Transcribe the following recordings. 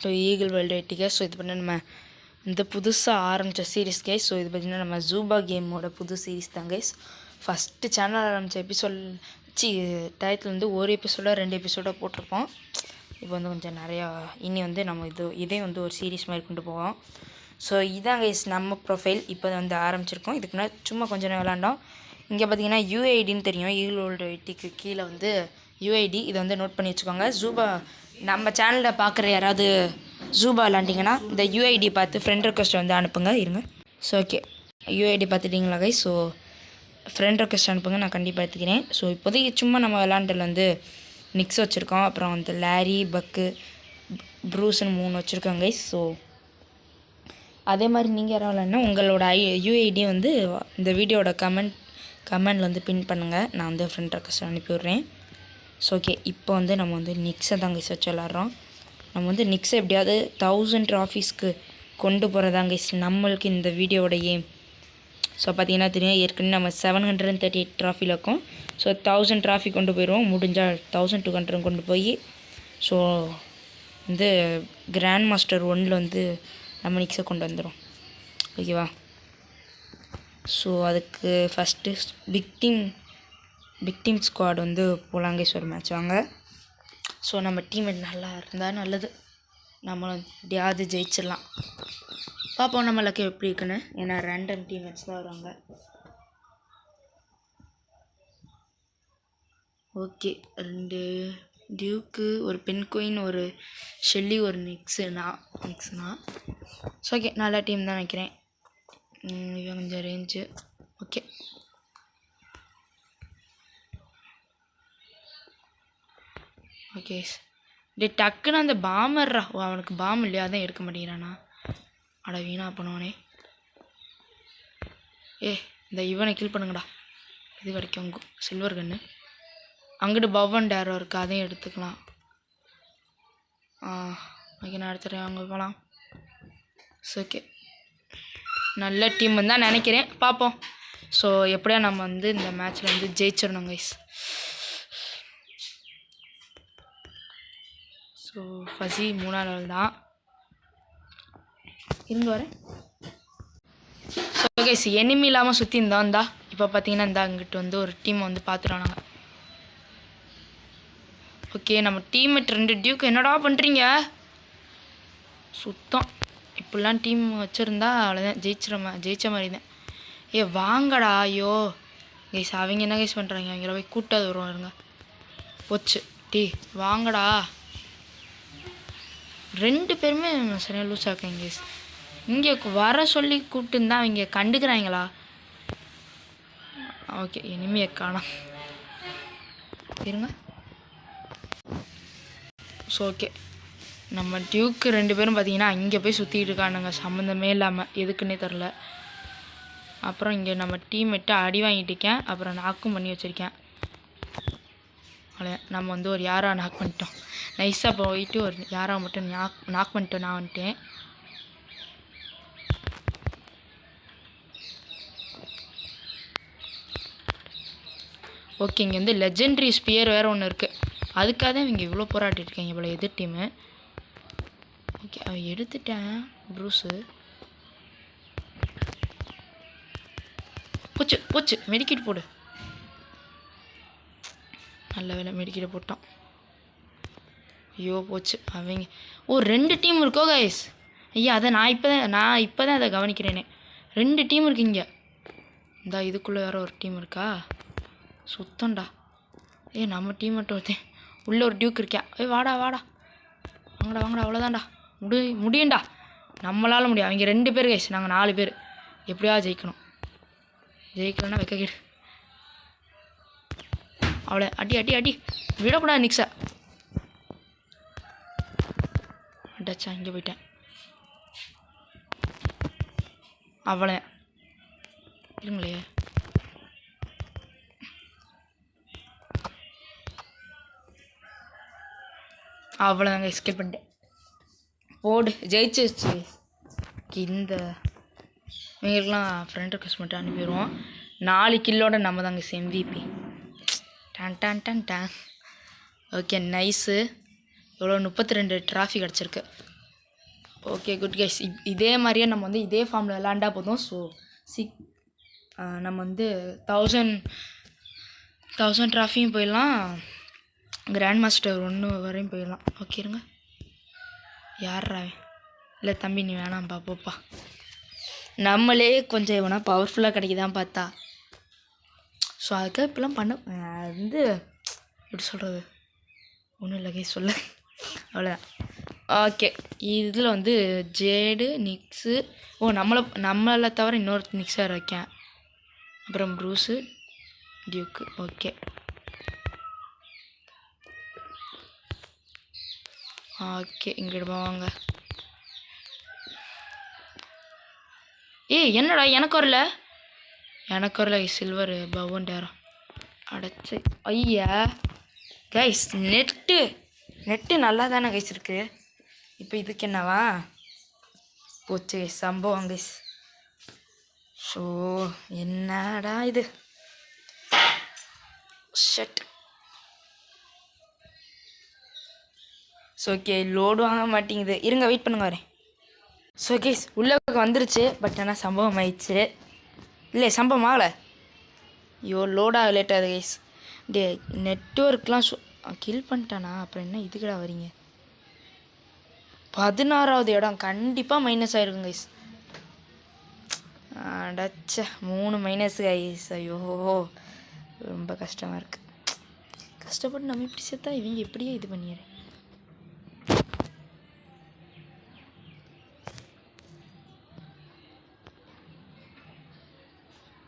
To Eagle World 80 case. So இது பண்ண நம்ம இந்த புதுசாக ஆரம்பித்த சீரீஸ் கைஸ். ஸோ இது பார்த்திங்கன்னா நம்ம ஜூபா கேமோட புது சீரீஸ் தான் கைஸ். ஃபஸ்ட்டு சேனல் ஆரம்பித்த எபிசோட் டயத்தில் வந்து ஒரு எபிசோடாக 2 எபிசோடாக போட்டிருப்போம். இப்போ வந்து கொஞ்சம் நிறையா இனி வந்து நம்ம இதே வந்து ஒரு சீரீஸ் மாதிரி கொண்டு போவோம். ஸோ இதான் கைஸ் நம்ம ப்ரொஃபைல் இப்போ வந்து ஆரம்பிச்சிருக்கோம். இதுக்கு முன்னாடி சும்மா கொஞ்சம் நேரம் விளாண்டோம். இங்கே பார்த்தீங்கன்னா யூஐடின்னு தெரியும், ஈகிள் வேர்ல்டு 80க்கு கீழே வந்து யூஐடி. இதை வந்து நோட் பண்ணி வச்சுக்கோங்க. ஜூபா நம்ம சேனலில் பார்க்குற யாராவது ஜூபா விளாண்டிங்கன்னா இந்த யூஐடி பார்த்து ஃப்ரெண்ட் ரெக்வஸ்ட் வந்து அனுப்புங்க. இருங்க. ஸோ ஓகே, யூஐடி பார்த்துட்டிங்களா கைஸ்? ஸோ ஃப்ரெண்ட் ரெக்வஸ்ட் அனுப்புங்க, நான் கண்டிப்பாக எடுத்துக்கிறேன். ஸோ இப்போதைக்கு சும்மா நம்ம விளாண்டதில் வந்து நிக்ஸ் வச்சுருக்கோம், அப்புறம் வந்து லாரி, பக்கு, ப்ரூஸ்ன்னு 3 வச்சுருக்கோம் கைஸ். ஸோ அதே மாதிரி நீங்கள் யாராவது விளாட்னா உங்களோட யூஐடி வந்து இந்த வீடியோட கமெண்டில் வந்து பின் பண்ணுங்கள், நான் வந்து ஃப்ரெண்ட் ரெக்வஸ்ட் அனுப்பிவிட்றேன். ஸோ ஓகே, இப்போ வந்து நம்ம வந்து நிக்ஸை தான் கைஸ் வச்சு விளாட்றோம். நம்ம வந்து நிக்ஸை எப்படியாவது 1000 ட்ராஃபீஸ்க்கு கொண்டு போகிறதாங்க கைஸ் நம்மளுக்கு இந்த வீடியோவோட எய்ம். ஸோ பார்த்தீங்கன்னா தெரியும், ஏற்கனவே நம்ம 738 ட்ராஃபியில் இருக்கோம். ஸோ 1000 ட்ராஃபி கொண்டு போயிடுவோம், முடிஞ்சால் 1200 கொண்டு போய் ஸோ வந்து கிராண்ட் மாஸ்டர் 1 வந்து நம்ம நிக்ஸை கொண்டு வந்துடும். ஓகேவா? ஸோ அதுக்கு ஃபஸ்ட்டு பிக் டீம் ஸ்குவாட் வந்து போலாங்க ஒரு மேட்ச் வாங்க. ஸோ நம்ம டீம் நல்லா இருந்தால் நல்லது, நம்மளை எப்படியாவது ஜெயிச்சிடலாம். பார்ப்போம் நம்மளுக்கு எப்படி இருக்குன்னு. ஏன்னா ரேண்டம் டீம்மேட்ஸ் தான் வருவாங்க. ஓகே, 2 டியூக்கு, ஒரு பென்குயின், ஒரு ஷெல்லி, ஒரு நிக்ஸுனா. ஸோ ஓகே, நல்ல டீம் தான் நினைக்கிறேன். இவன் கொஞ்சம் ரேஞ்சு. ஓகே, ஓகே டக்குன்னு அந்த பாமர்ரா. அவனுக்கு பாம் இல்லையா, அதான் எடுக்க மாட்டேங்கிறானா. அட வீணா பண்ணுவானே. இந்த இவனை கில் பண்ணுங்கடா, இது கிடைக்கும் சில்வர் கன்று. அங்கிட்டு பவன் டேரோ இருக்குது, அதையும் எடுத்துக்கலாம். ஓகே, நான் எடுத்துகிறேன், அங்கே போகலாம். ஸோ ஓகே, நல்ல டீம் தான் நினைக்கிறேன், பார்ப்போம். ஸோ எப்படியா நம்ம வந்து இந்த மேட்ச்சில் வந்து ஜெயிச்சிடணும் கைஸ். ஸோ ஃபசி 3ஆம் லெவல் தான், இருந்து வரேன். ஸோ கைஸ், எனிமி இல்லாமல் சுற்றி இருந்தா இப்போ பார்த்தீங்கன்னா இந்த அங்கிட்டு வந்து ஒரு டீம் வந்து பார்த்துட்டோம் நாங்கள். ஓகே, நம்ம டீம்மேட் 2 டியூக்கு என்னடா பண்ணுறீங்க சுத்தம். இப்படிலாம் டீம் வச்சுருந்தா அவ்வளோதான், ஜெயிச்ச மாதிரி தான். வாங்கடா. ஐயோ கைஸ், அவங்க என்ன கைஸ் பண்ணுறாங்க, அவங்கள போய் கூட்டாது வருவாருங்க. போச்சு வாங்கடா. 2 பேருமே சரியாக லூஸ் ஆக்காங்க கைஸ். இங்கே வர சொல்லி கூப்பிட்டுருந்தா அவங்க கண்டுக்கிறாங்களா? ஓகே, இனிமையை காணோம், இருங்க. ஸோ ஓகே, நம்ம டியூக்கு 2 பேரும் பார்த்தீங்கன்னா இங்கே போய் சுற்றிட்டு இருக்கானுங்க, சம்மந்தமே இல்லாமல், எதுக்குன்னே தெரில. அப்புறம் இங்கே நம்ம டீம்மேட்டை அடி வாங்கிட்டிருக்கேன், அப்புறம் நாக்கும் பண்ணி வச்சுருக்கேன். அவ்வளோ, நம்ம வந்து ஒரு யாரா நாக் பண்ணிட்டோம். நைஸாக போயிட்டு ஒரு யாரா மட்டும் நாக் பண்ணிட்டோம். நான் வந்துட்டேன். ஓகே, இங்கே வந்து லெஜெண்ட்ரி ஸ்பியர் வேறு ஒன்று இருக்குது, அதுக்காக தான் இவங்க இவ்வளோ போராட்டிருக்காங்க இவ்வளோ எதிர் டீமு. ஓகே, அவன் எடுத்துட்டேன் ப்ரூஸு. போச்சு மெடிக்கெட் போடு. நல்ல வேலை மெடிக்கெட்டை போட்டோம். ஐயோ போச்சு. அவங்க 2 டீம் இருக்கோ கைஸ். ஐயா, அதை நான் இப்போ தான் அதை கவனிக்கிறேனே. 2 டீம் இருக்குங்க. இந்த இதுக்குள்ளே வேறு ஒரு டீம் இருக்கா, சுத்தம்டா. நம்ம டீம் மட்டும் ஒருத்தன் உள்ளே ஒரு டியூக் இருக்கேன். வாடா வாங்கடா அவ்வளோதான்டா, முடியும்டா, நம்மளால் முடியும். அவங்க 2 பேர் கைஸ், நாங்கள் 4 பேர். எப்படியா ஜெயிக்கலன்னா வைக்க கேடு. அவ்வளோ அடி விடக்கூடாது நிக்ஸா. அடாச்சா, இங்கே போயிட்டேன். அவ்வளோ இருங்களே. அவ்வளோதாங்க, எஸ்கேப் பண்ணிட்டேன். போடு, ஜெயிச்சிருச்சு. இந்த இவங்களுக்குலாம் ஃப்ரெண்ட் ரெக்வஸ்ட் மட்டும் அனுப்பிடுவோம். 4 கில்லோட நம்ம தாங்க MVP. டான். Okay, nice. எவ்வளோ 32 ட்ராஃபி கிடச்சிருக்கு. Okay good guys. இதே மாதிரியே நம்ம வந்து இதே ஃபார்மில் விளாண்டா போதும். ஸோ நம்ம வந்து 1000 ட்ராஃபியும் போயிடலாம், கிராண்ட் மாஸ்டர் 1 வரையும் போயிடலாம். ஓகே இருங்க, யார்ரா? இல்லை தம்பி நீ வேணாம்ப்பா, போப்பா. நம்மளே கொஞ்சம் எவனா பவர்ஃபுல்லாக கிடைக்குதான் பார்த்தா. ஸோ அதுக்காக இப்பெல்லாம் பண்ண வந்து எப்படி சொல்கிறது, ஒன்றும் இல்லை கைஸ் சொல்ல, அவ்வளோதான். ஓகே, இதில் வந்து ஜேடு நிக்ஸு, நம்மளை தவிர இன்னொரு நிக்ஸாக இருக்கேன், அப்புறம் ப்ரூஸு, டியூக்கு. ஓகே ஓகே, இங்கிட்டு வாங்க. என்னடா எனக்கு வரல சில்வர் பவுண்டேரா அடைச்சி. ஐயா கைஸ், நெட்டு நல்லா தானே கைஸ் இருக்குது. இப்போ இதுக்கு என்னவா போச்சு சம்பவம் கைஸ். ஸோ என்னடா இது ஷட். ஸோ ஓகே, லோடு வாங்க மாட்டேங்குது, இருங்க வெயிட் பண்ணுங்க வரேன். ஸோ கைஸ் உள்ளே வந்துருச்சு, பட் ஆனால் சம்பவம் ஆயிடுச்சு. இல்லை சம்பவம் ஆகலை, ஐயோ லோடாக லேட் ஆகுது கைஸ். நெட்ஒர்க்லாம் கில் பண்ணிட்டானா? அப்புறம் என்ன இதுக்கடா வரீங்க? 16வது இடம் கண்டிப்பாக மைனஸ் ஆகிருக்கும் கைஸ். அடச்ச 3 minus guys. ஐயோ ரொம்ப கஷ்டமாக இருக்குது. கஷ்டப்பட்டு நம்ம இப்படி சேர்த்தா இவங்க எப்படியே இது பண்ணிடுறேன்.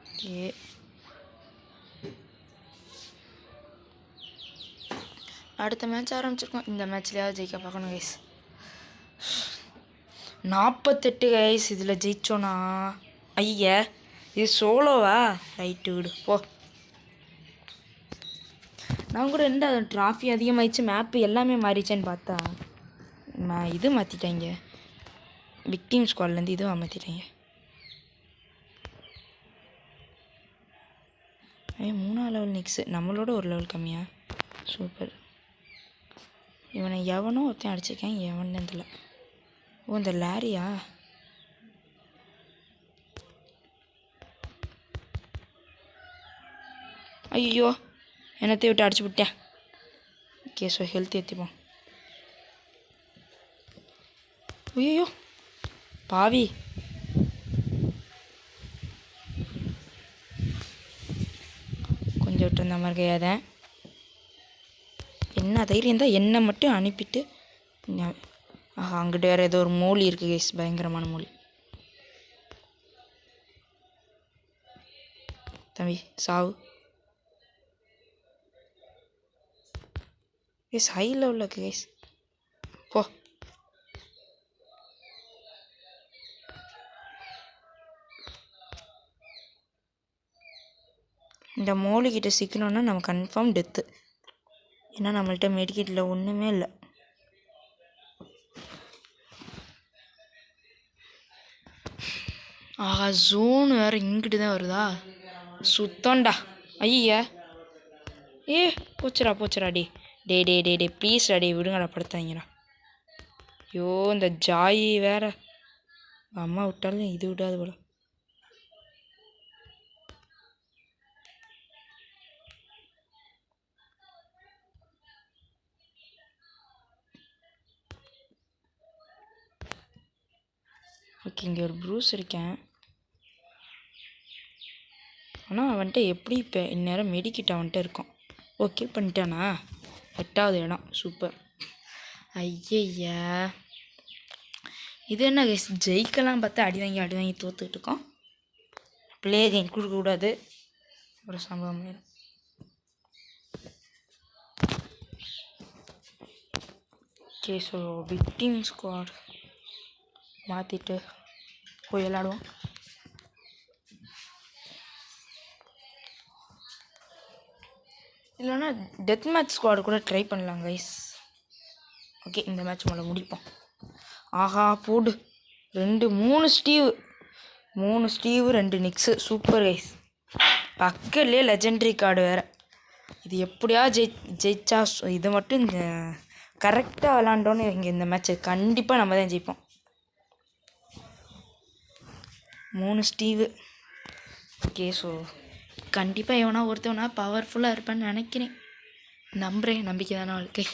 ஓகே அடுத்த மேட்ச் ஆரம்பிச்சிருக்கோம். இந்த மேட்ச்லையாவது ஜெயிக்க பார்க்கணும் கைஸ். 48 கைஸ். இதில் ஜெயிச்சோன்னா ஐயா இது சோலோவா? ரைட்டு விடு போ. நான் கூட ரெண்டு ட்ராஃபி அதிகமாகிடுச்சு, மேப்பு எல்லாமே மாறிச்சேன்னு பார்த்தா நான் இது மாற்றிட்டாங்க, விக்டிம் ஸ்குவாட்லேருந்து இதுவும் மாற்றிட்டாங்க. 3ஆம் லெவல் நிக்ஸு, நம்மளோட ஒரு லெவல் கம்மியா? சூப்பர். இவனை எவனோ ஒருத்தன் அடிச்சிருக்கேன், எவன் இதில்? ஓ இந்த லாரியா? ஐயோ என்னத்தை விட்டு அடிச்சு விட்டேன். ஓகே ஸோ ஹெல்த் ஏற்றிப்போம். ஐயோ பாவி, கொஞ்சம் விட்டு இருந்த மாதிரி கையாத. என்ன தைரியம் இருந்தால் என்னை மட்டும் அனுப்பிட்டு அங்கிட்ட வேறு ஏதோ ஒரு மூலி இருக்குது கேஸ், பயங்கரமான மூலி. தம்பி சாவு. கேஸ் ஹை லெவலில் இருக்குது கேஸ், போ. இந்த மூலிகிட்ட சிக்கணுன்னா நம்ம கன்ஃபார்ம் டெத்து. ஏன்னா நம்மள்கிட்ட மெடிக்கெட்டில் ஒன்றுமே இல்லை. ஆஹா ஜோனு வேறு இங்கிட்டு தான் வருதா? சுத்தம்டா. ஐயா போச்சுடா டி. டே ப்ளீஸ்டா டே விடுங்கடா, படுத்தாங்கடா. ஐயோ இந்த ஜாயி வேற அம்மா விட்டாலும் இது விடாது போல. ஓகே இங்கே ஒரு ப்ரூஸ் இருக்கேன், ஆனால் அவன்கிட்ட எப்படி இப்போ இந்நேரம் மெடிக்கிட்ட அவன்கிட்ட இருக்கும். ஓகே பண்ணிட்டானா? 8வது இடம், சூப்பர். ஐயா இது என்ன கேஸ், ஜெயிக்கலாம் பார்த்தா அடி வாங்கி தோத்துக்கிட்டு இருக்கோம். பிளே கேம் கொடுக்கக்கூடாது, ஒரு சம்பவம். ஓகே ஸோ விக்டிம் ஸ்குவாட் மாற்றிட்டு போய் விளாடுவோம். இல்லைன்னா டெத் மேட்ச் ஸ்குவாடு கூட ட்ரை பண்ணலாம் கைஸ். ஓகே இந்த மேட்ச் முதல்ல முடிப்போம். ஆஹா போடு 3 ஸ்டீவ் 2 நிக்ஸு, சூப்பர் கைஸ். பக்கத்துலேயே லெஜெண்டரி கார்டு வேறு. இது எப்படியா ஜெயிச்சா இது மட்டும் கரெக்டாக விளாண்டோன்னு இங்கே இந்த மேட்ச்சு கண்டிப்பாக நம்ம தான் ஜெயிப்போம். 3 ஸ்டீவு. ஓகே, ஸோ கண்டிப்பாக எவனா ஒருத்தவனா பவர்ஃபுல்லாக இருப்பேன்னு நினைக்கிறேன். நம்புகிறேன், நம்பிக்கை தானே வாழ்க்கை.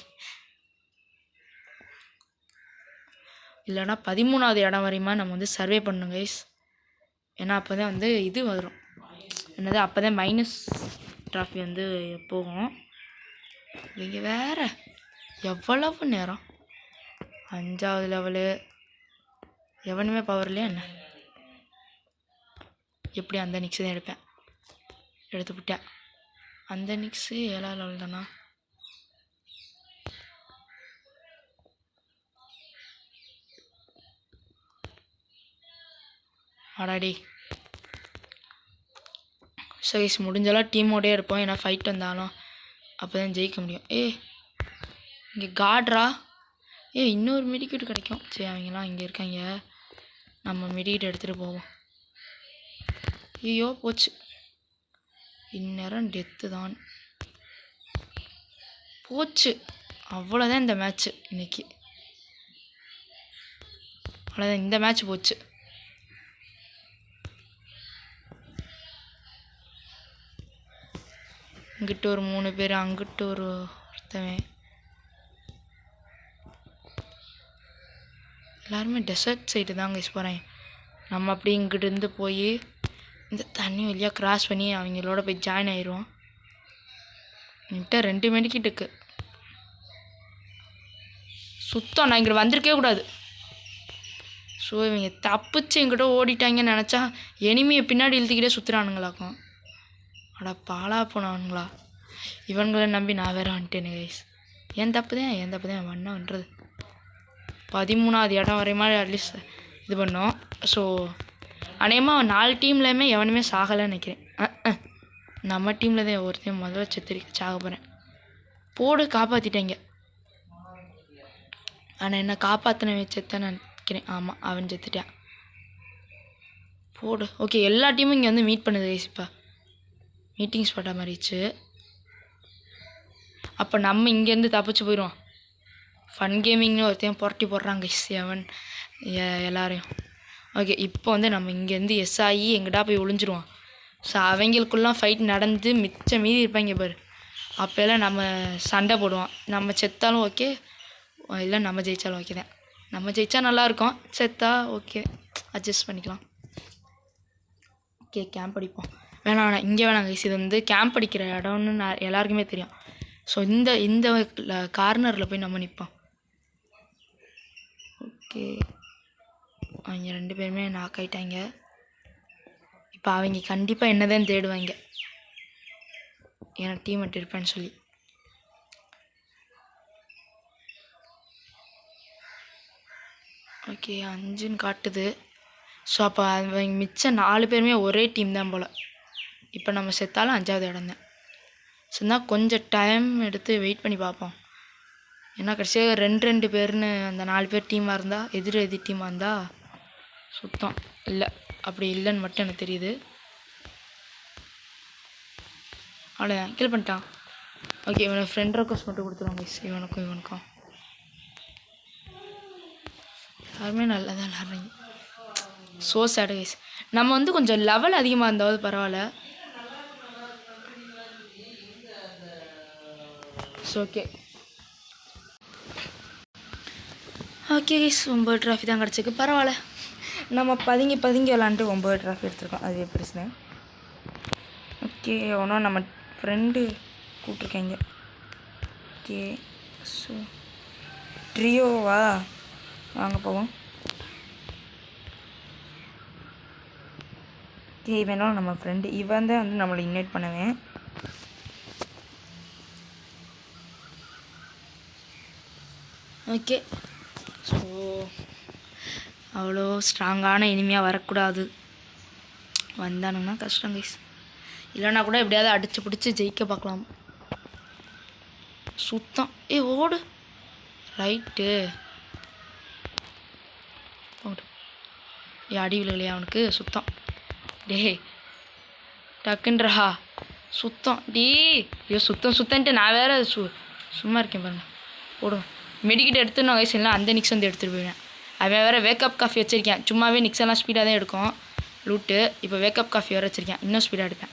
இல்லைனா 13வது இடம் வரையுமா நம்ம வந்து சர்வே பண்ணணும் கைஸ். ஏன்னா அப்போ தான் வந்து இது வரும், என்னது, அப்போ தான் மைனஸ் ட்ராஃபி வந்து போகும். இங்கே வேறு எவ்வளவு நேரம் 5வது லெவலு எவனுமே பவர் இல்லையா என்ன? எப்படி அந்த நிக்ஸு தான் எடுப்பேன். எடுத்துவிட்டேன். அந்த நிக்ஸு 7வது லெவல் தானா? ஆடாடி. சைஸ் முடிஞ்சாலும் டீமோடே இருப்போம். ஏன்னா ஃபைட் வந்தாலும் அப்போ தான் ஜெயிக்க முடியும். இங்கே காட்ரா. இன்னொரு மெடிக்கெட் கிடைக்கும். சரி, அவங்களாம் இங்கே இருக்காங்க. நம்ம மெடிக்கெட் எடுத்துகிட்டு போவோம். ஐயோ போச்சு, இந்நேரம் டெத்து தான். போச்சு, அவ்வளோதான் இந்த மேட்ச்சு இன்னைக்கு. அவ்வளோதான், இந்த மேட்ச் போச்சு. இங்கிட்ட ஒரு 3 பேர், அங்கிட்ட ஒருத்தவன். எல்லாருமே டெசர்ட் சைடு தாங்க போகிறேன். நம்ம அப்படி இங்கிட்ட இருந்து போய் இந்த தண்ணி வழியாக கிராஸ் பண்ணி அவங்களோட போய் ஜாயின் ஆயிடுவோம். என்கிட்ட 2 மெடிக்கிட் இருக்கு. சுத்தம் நான் இங்கிட்ட வந்திருக்கவே கூடாது. ஸோ இவங்க தப்பிச்சு எங்கிட்ட ஓடிட்டாங்கன்னு நினச்சா எனிமையை பின்னாடி இழுத்துக்கிட்டே சுற்றுறானுங்களாக்கும். அடா பாலா போனானுங்களா, இவன்களை நம்பி நான் வேற வந்துட்டேன் கைஸ். ஏன் தப்பு தான் பண்ணான்றது. 13வது இடம் வரையுமா அட்லீஸ்ட் இது பண்ணோம். ஸோ அநேகமாக 4 டீம்லையுமே எவனுமே சாகலைன்னு நினைக்கிறேன். நம்ம டீமில் தான் ஒருத்தையும் முதல்ல சாக போகிறேன். போடு, காப்பாற்றிட்டேங்க. ஆனால் என்ன காப்பாற்றின செத்தேன்னு நினைக்கிறேன். ஆமாம், அவன் செத்துட்டான். போடு. ஓகே, எல்லா டீமும் இங்கே வந்து மீட் பண்ணுது கைஸ். இப்போ மீட்டிங் ஸ்பாட்டாக மாறிடுச்சு. அப்போ நம்ம இங்கேருந்து தப்பிச்சு போயிடுவோம். ஃபன் கேமிங்னு ஒருத்தையும் புரட்டி போடுறாங்க கைஸ் அவன் எல்லாரையும். ஓகே, இப்போ வந்து நம்ம இங்கேருந்து எஸ் ஆகி எங்கிட்டா போய் ஒளிஞ்சிருவோம். ஸோ அவங்களுக்குலாம் ஃபைட் நடந்து மிச்சம் மீதி இருப்பாங்க பாரு. அப்போல்லாம் நம்ம சண்டை போடுவோம். நம்ம செத்தாலும் ஓகே, இல்லை நம்ம ஜெயித்தாலும் ஓகே தான். நம்ம ஜெயித்தா நல்லாயிருக்கும், செத்தா ஓகே அட்ஜஸ்ட் பண்ணிக்கலாம். ஓகே, கேம்ப் அடிப்போம். வேணாம் இங்கே வேணாம் கைஸ். இது வந்து கேம்ப் அடிக்கிற இடம்னு எல்லாருக்குமே தெரியும். ஸோ இந்த கார்னரில் போய் நம்ம நிற்போம். ஓகே, அவங்க 2 பேருமே நாக் ஆகிட்டாங்க. இப்போ அவங்க கண்டிப்பாக என்ன தான் தேடுவாங்க, ஏன்னா டீம்மேட் இருப்பேன்னு சொல்லி. ஓகே, 5ன்னு காட்டுது. ஸோ அப்போ அவங்க மிச்சம் 4 பேருமே ஒரே டீம் தான் போல். இப்போ நம்ம செத்தாலும் 5வது இடம் தான். ஸோ கொஞ்சம் டைம் எடுத்து வெயிட் பண்ணி பார்ப்போம். ஏன்னா கடைசியாக 2 பேர்னு அந்த 4 பேர் டீமாக இருந்தால் எதிர் டீமாக இருந்தால் சுத்தம் இல்லை. அப்படி இல்லைன்னு மட்டும் எனக்கு தெரியுது. அவ்வளோதான், கில் பண்ணிட்டான். ஓகே, இவனை ஃப்ரெண்ட் ரெக்வஸ்ட் மட்டும் கொடுத்துருவாங்க கைஸ். இவனுக்கும் எல்லாருமே நல்லா தான் விளாட்றீங்க. So sad guys. நம்ம வந்து கொஞ்சம் லெவல் அதிகமாக இருந்தாவது பரவாயில்ல. ஸோ ஓகே கைஸ், 9 ட்ராஃபி தான் கிடச்சிருக்கு, பரவாயில்ல. நம்ம பதுங்கி விளாண்டுட்டு 9 ட்ராஃபி எடுத்துருக்கோம், அதுவே பிரச்சனை. ஓகே, ஒன்றும் நம்ம ஃப்ரெண்டு கூப்பிட்ருக்கேங்க. ஓகே, ஸோ ட்ரியோவா, வாங்க போவோம். ஓகே, இவனும் நம்ம ஃப்ரெண்டு. இவன் தான் வந்து நம்மளை இன்வைட் பண்ணுவேன். ஓகே, ஸோ அவ்வளோ ஸ்ட்ராங்கான இனிமையாக வரக்கூடாது. வந்தானுங்கன்னா கஷ்டம் கைஸ். இல்லைன்னா கூட எப்படியாவது அடித்து பிடிச்சி ஜெயிக்க பார்க்கலாம். சுத்தம் ஓடு ரைட்டு. ஓடு. அடி விழுகலையா அவனுக்கு? சுத்தம். டே டக்குன்றா சுத்தம். சுத்தன்ட்டு நான் வேறு சும்மா இருக்கேன் பாருங்க. போடுவோம். மெடிக்கிட்ட எடுத்துன்னு வயசு இல்லை, அந்த நிக்ஸ் வந்து எடுத்துகிட்டு போயிடுவேன். அவன் வேறு வேக்கப் காஃபி வச்சுருக்கேன். சும்மாவே நிக்ஸ் எல்லாம் ஸ்பீடாக தான் எடுக்கும். லூட்டு. இப்போ வேக்கப் காஃபி வர வச்சுருக்கேன், இன்னும் ஸ்பீடாக எடுப்பேன்.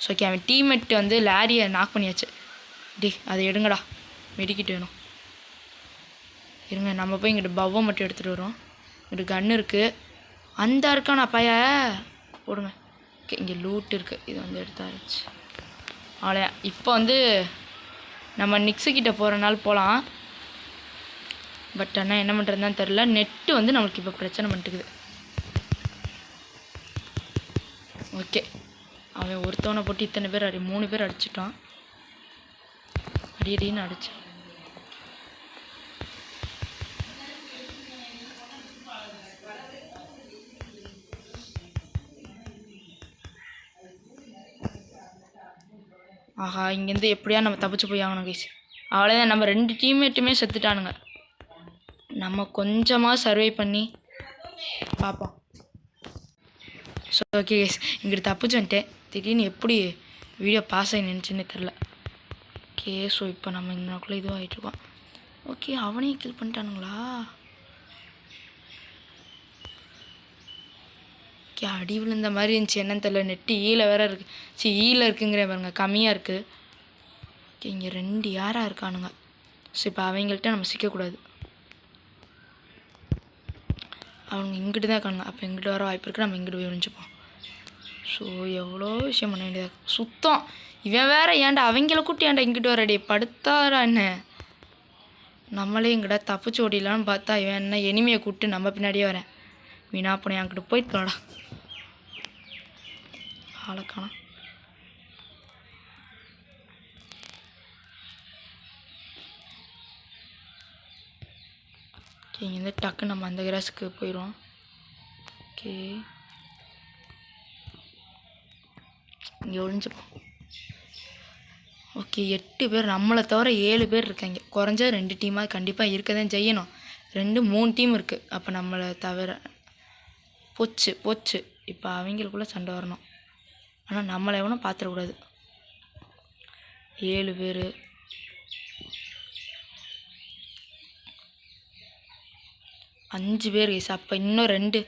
ஸோ ஓகே, அவன் டீம்மேட் வந்து லாரியை நாக் பண்ணியாச்சு. அதை எடுங்கடா, மெடிக்கிட்டு வேணும். இருங்க, நம்ம போய் இங்கிட்ட பவ்வை மட்டும் எடுத்துகிட்டு வரோம். இங்கிட்ட கன்று இருக்குது, அந்த இருக்கானா பைய போடுங்க. ஓகே, இங்கே லூட் இருக்குது, இது வந்து எடுத்தாச்சு. அவ்வளோ. இப்போ வந்து நம்ம நிக்ஸுக்கிட்ட போகிறனால போகலாம். பட் ஆனால் என்ன பண்ணுறதுன்னு தெரில. நெட்டு வந்து நம்மளுக்கு இப்போ பிரச்சனை பண்ணிட்டுக்குது. ஓகே, அவன் ஒருத்தவனை போட்டு இத்தனை பேர் 3 பேர் அடிச்சிட்டான். அடின்னு அடிச்சு. ஆஹா, இங்கேருந்து எப்படியா நம்ம தப்பிச்சு போய் ஆகணும் கைஸ். அவ்வளோதான், நம்ம 2 டீம்மேட்டுமே செத்துட்டானுங்க. நம்ம கொஞ்சமாக சர்வை பண்ணி பார்ப்போம். ஸோ ஓகே கைஸ், இங்கிட்ட தப்பிச்சு வந்துட்டேன். திடீர்னு எப்படி வீடியோ பாஸ் ஆகி நினச்சின்னு தெரில. ஓகே, ஸோ இப்போ நம்ம இன்னக்குள்ளே இதுவும் ஆகிட்டுருக்கோம். ஓகே, அவனையும் கில் பண்ணிட்டானுங்களா? ஓகே, அடி விழுந்த மாதிரி இருந்துச்சு, என்னன்னு தெரில. நெட்டு ஈல வேறு இருக்குது. சரி, ஈல இருக்குங்கிற பாருங்க, கம்மியாக இருக்குது. ஓகே, இங்கே 2 யாராக இருக்கானுங்க. ஸோ இப்போ அவங்கள்ட்ட நம்ம சிக்கக்கூடாது. அவங்க இங்கிட்டு தான் இருக்கானுங்க. அப்போ இங்கிட்டு வர வாய்ப்பு இருக்குது, நம்ம இங்கிட்டு போய் ஒழிஞ்சுப்போம். ஸோ எவ்வளோ விஷயம் பண்ண வேண்டியதாக சுத்தம். இவன் வேற ஏன்டா அவங்கள கூட்டி ஏன்டா இங்கிட்டு வரடி படுத்தாரா என்ன? நம்மளே இங்கிட்ட தப்பிச்சு ஓடிடலான்னு பார்த்தா இவன் என்ன எனிமையை கூப்பிட்டு நம்ம பின்னாடியே வரேன். வீணா போனேன், அங்கிட்ட போயிட்டுலாடா. ஆளக்கானா. ஓகே, இங்கேருந்து டக்கு நம்ம அந்த கிராஸுக்கு போயிடுவோம். ஓகே, இங்கே ஒழிஞ்சுப்போம். ஓகே, 8 பேர், நம்மளை தவிர 7 பேர் இருக்காங்க. குறைஞ்சா 2 டீமாக கண்டிப்பாக இருக்க தான் செய்யணும். 2-3 டீம் இருக்குது. அப்போ நம்மளை தவிர போச்சு. இப்போ அவங்களுக்குள்ளே சண்டை வரணும். ஆனால் நம்மளை எவனும் பார்த்துடக்கூடாது. 7 பேர். அஞ்சு பேர் கைஸ். அப்போ இன்னும் 2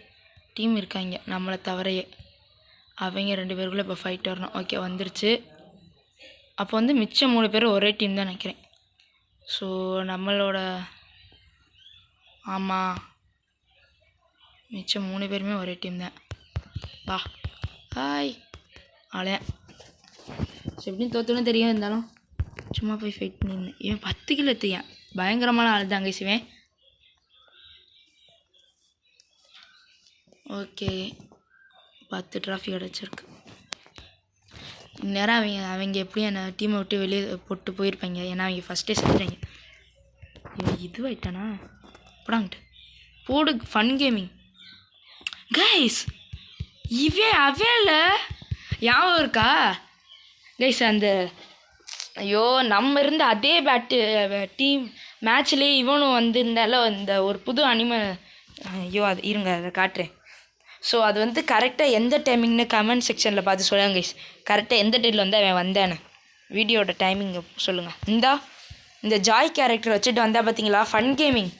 டீம் இருக்காங்க நம்மளை தவிரையே. அவங்க 2 பேருக்குள்ளே இப்போ ஃபைட் வரணும். ஓகே, வந்துருச்சு. அப்போ வந்து மிச்சம் 3 பேர் ஒரே டீம் தான் நினைக்கிறேன். ஸோ நம்மளோட ஆமாம், மிச்சம் 3 பேருமே ஒரே டீம் தான். வா, ஹாய். அவ்வளோ. ஸோ எப்படின்னு தோற்றுன்னு தெரியும், இருந்தாலும் சும்மா போய் ஃபைட் பண்ணியிருந்தேன். இவன் 10 கிலோ எடுத்துக்கேன், பயங்கரமான ஆள் தாங்க சிவன். ஓகே, 10 ட்ராஃபி கிடச்சிருக்கு. இந்நேரம் அவங்க எப்படியும் என்னை டீமை விட்டு வெளியே போட்டு போயிருப்பாங்க. ஏன்னா அவங்க ஃபஸ்ட்டே செத்துட்டாங்க. இவன் இதுவாயிட்டானா? போடாங்கிட்டு போடு. Fun gaming guys. இவன் அவையில் ஞாபகம் இருக்கா கைஸ்? அந்த ஐயோ, நம்ம இருந்த அதே டீம் மேட்ச்லேயே இவனும் வந்திருந்தால இந்த ஒரு புது அனிமல். ஐயோ, அது இருங்க, அதை காட்டுறேன். ஸோ அது வந்து கரெக்டாக எந்த டைமிங்னு கமெண்ட் செக்ஷனில் பார்த்து சொல்லுங்கள் கைஸ். கரெக்டாக எந்த டேட்டில் வந்து அவன் வந்தானு வீடியோட டைமிங் சொல்லுங்கள். இந்த ஜாய் கேரக்டர் வச்சுட்டு வந்தால் பார்த்தீங்களா, ஃபன் கேமிங்.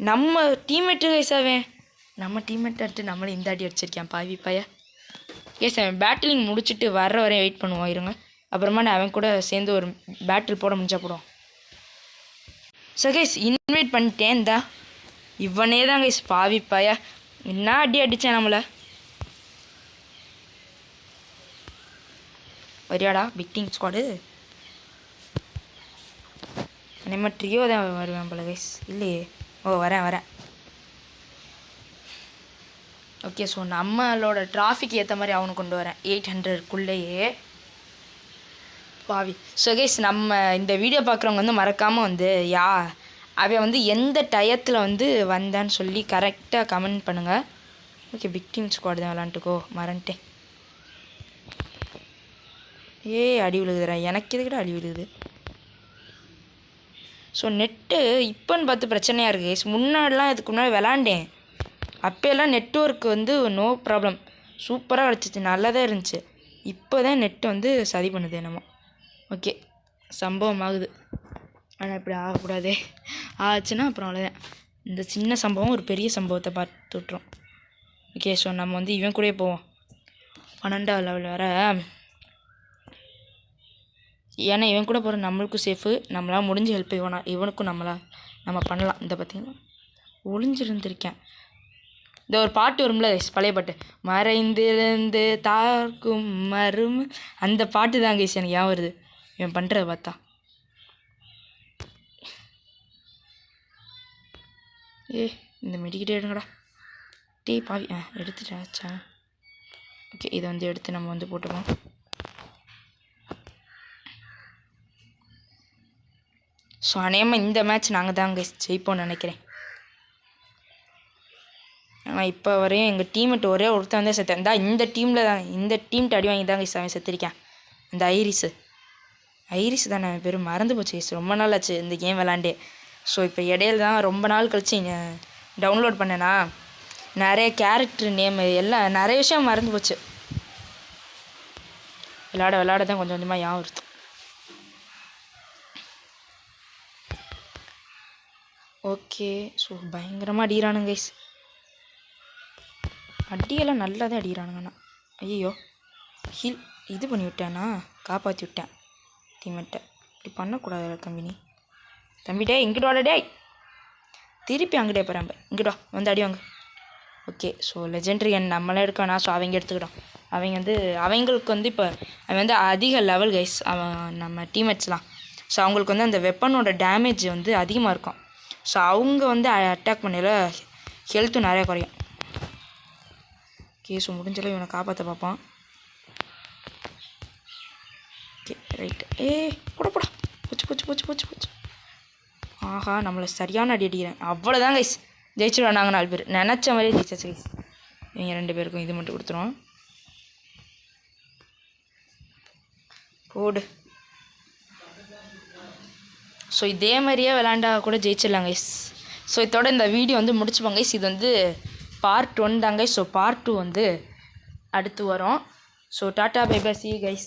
நம்ம டீம்மேட்டு கைஸ். அவன் நம்ம டீம்மேட் எடுத்து நம்மளே இந்த அடி அடிச்சிருக்கான் பாவி பைய. கைஸ், அவன் பேட்டிலிங் முடிச்சுட்டு வர்ற வரையும் வெயிட் பண்ணுவோம் இருங்க. அப்புறமா நான் அவன் கூட சேர்ந்து ஒரு பேட்டில் போட முடிஞ்சா போடுவோம். ஸோ கைஸ், இன்வைட் பண்ணிட்டேன். இந்தா இவனே தான் கைஸ், பாவி பைய. என்ன அடி அடித்தேன் நம்மளை. வரியாடா பிக் டீம் ஸ்குவாடு? நம்ம ட்ரியோ தான் வருவேன் போல கைஸ். இல்லையே. ஓ, வரேன். ஓகே, ஸோ நம்மளோட டிராஃபிக் ஏற்ற மாதிரி அவனு கொண்டு வரேன் 800க்குள்ளேயே பாவி. ஸோ கைஸ், நம்ம இந்த வீடியோ பார்க்குறவங்க வந்து மறக்காமல் வந்து அவன் வந்து எந்த டயத்தில் வந்து வந்தான்னு சொல்லி கரெக்டாக கமெண்ட் பண்ணுங்கள். ஓகே, பிக் டீம் ஸ்குவாட் தான் விளாண்டுக்கோ, மறந்துட்டேன். அடி விழுகுதுறா, எனக்கு எதுக்கிட்ட அடி விழுகுது. ஸோ நெட்டு இப்போன்னு பார்த்து பிரச்சனையாக இருக்குது கைஸ். முன்னாடிலாம் இதுக்கு முன்னாடி விளாண்டேன், அப்போல்லாம் நெட்ஒர்க் வந்து நோ ப்ராப்ளம், சூப்பராக கிடச்சிச்சு, நல்லா தான் இருந்துச்சு. இப்போ தான் நெட்டு வந்து சரி பண்ணுது என்னமோ. ஓகே, சம்பவம் ஆகுது. ஆனால் இப்படி ஆகக்கூடாதே. ஆச்சுன்னா அப்புறம் அவ்வளோதான். இந்த சின்ன சம்பவம் ஒரு பெரிய சம்பவத்தை பார்த்து விட்டுரும். ஓகே, ஸோ நம்ம வந்து இவன் கூடயே போவோம். 12வது லெவல் வேறு. ஏன்னா இவன் கூட போகிற நம்மளுக்கும் சேஃபு, நம்மளால் முடிஞ்ச ஹெல்ப் இவனுக்கும் நம்ம பண்ணலாம். இந்த பார்த்தீங்கன்னா ஒளிஞ்சிருந்திருக்கேன். இந்த ஒரு பாட்டு வரும்ல பழைய பாட்டு, மறைந்திருந்து தாக்கும் மரும், அந்த பாட்டு தான் கைஸ் எனக்கு ஏன் வருது இவன் பண்ணுறத பார்த்தா. இந்த மெடிக்கிட்டே எடுங்கடா டீ பாவி. எடுத்துட்டாச்சா? ஓகே, இதை வந்து எடுத்து நம்ம வந்து போட்டுருவோம். ஸோ அநேகமாக இந்த மேட்ச் நாங்கள் தான் கைஸ் ஜெயிப்போம்னு நினைக்கிறேன். ஆனால் இப்போ வரையும் எங்கள் டீம்மெட்டு ஒரே ஒருத்தன் வந்து செத்தேன். இந்த டீமில் தான், இந்த டீம்கிட்ட அடி வாங்கி தான் கைஸ் அவன் செத்துருக்கேன். இந்த ஐரிஸ் தான் நான் பேர் மறந்து போச்சு கைஸ், ரொம்ப நாள் ஆச்சு இந்த கேம் விளாண்டே. ஸோ இப்போ இடையில தான் ரொம்ப நாள் கழிச்சு டவுன்லோட் பண்ணேன்னா நிறைய கேரக்டர் நேமு எல்லாம் நிறைய விஷயம் மறந்து போச்சு. விளாட தான் கொஞ்சம் கொஞ்சமாக ஞாபகம் வருது. ஓகே, ஸோ பயங்கரமாக அடிக்கிறானுங்க கைஸ். அடியெல்லாம் நல்லா தான் அடிக்கிறானுங்கண்ணா. ஐயோ ஹீல் இது பண்ணி விட்டேன்னா, காப்பாற்றி விட்டேன் டீமெட்டை. இப்படி பண்ணக்கூடாது தம்பி டே இங்கிட்டு வாட டே. திருப்பி அங்கிட்டே போகிறாங்க, இங்கிட்டா வந்து அடி வாங்க. ஓகே, ஸோ லெஜெண்டரி நம்மளே எடுக்கணா. ஸோ அவங்க எடுத்துக்கிட்டோம். அவங்களுக்கு வந்து இப்போ அவன் வந்து அதிக லெவல் கைஸ் நம்ம டீம்மேட்ஸ்லாம். ஸோ அவங்களுக்கு வந்து அந்த வெப்பனோட டேமேஜ் வந்து அதிகமாக இருக்கும். ஸோ அவங்க வந்து அட்டாக் பண்ணல ஹெல்த்தும் நிறையா குறையும். ஓகே, ஸோ முடிஞ்சளவு இவனை காப்பாற்ற பார்ப்பான். Okay right. போடா போச்சு. ஆஹா, நம்மளை சரியான அடி அடிக்கிறேன். அவ்வளோதான் கைஸ், ஜெயிச்சுடுவோம் நாங்கள் 4 பேர். நினச்ச மாதிரியே ஜெயிச்சாச்சு கைஸ். இவங்க 2 பேருக்கும் இது மட்டும் கொடுத்துருவோம். போடு. ஸோ இதே மாதிரியே விளாண்டா கூட ஜெயிச்சிடலாம் கைஸ். ஸோ இதோட இந்த வீடியோ வந்து முடிச்சுப்போங்க கைஸ். இது வந்து பார்ட் 1 தாங்க. ஸோ பார்ட் 2 வந்து அடுத்து வரும். So tata bye bye, see you guys.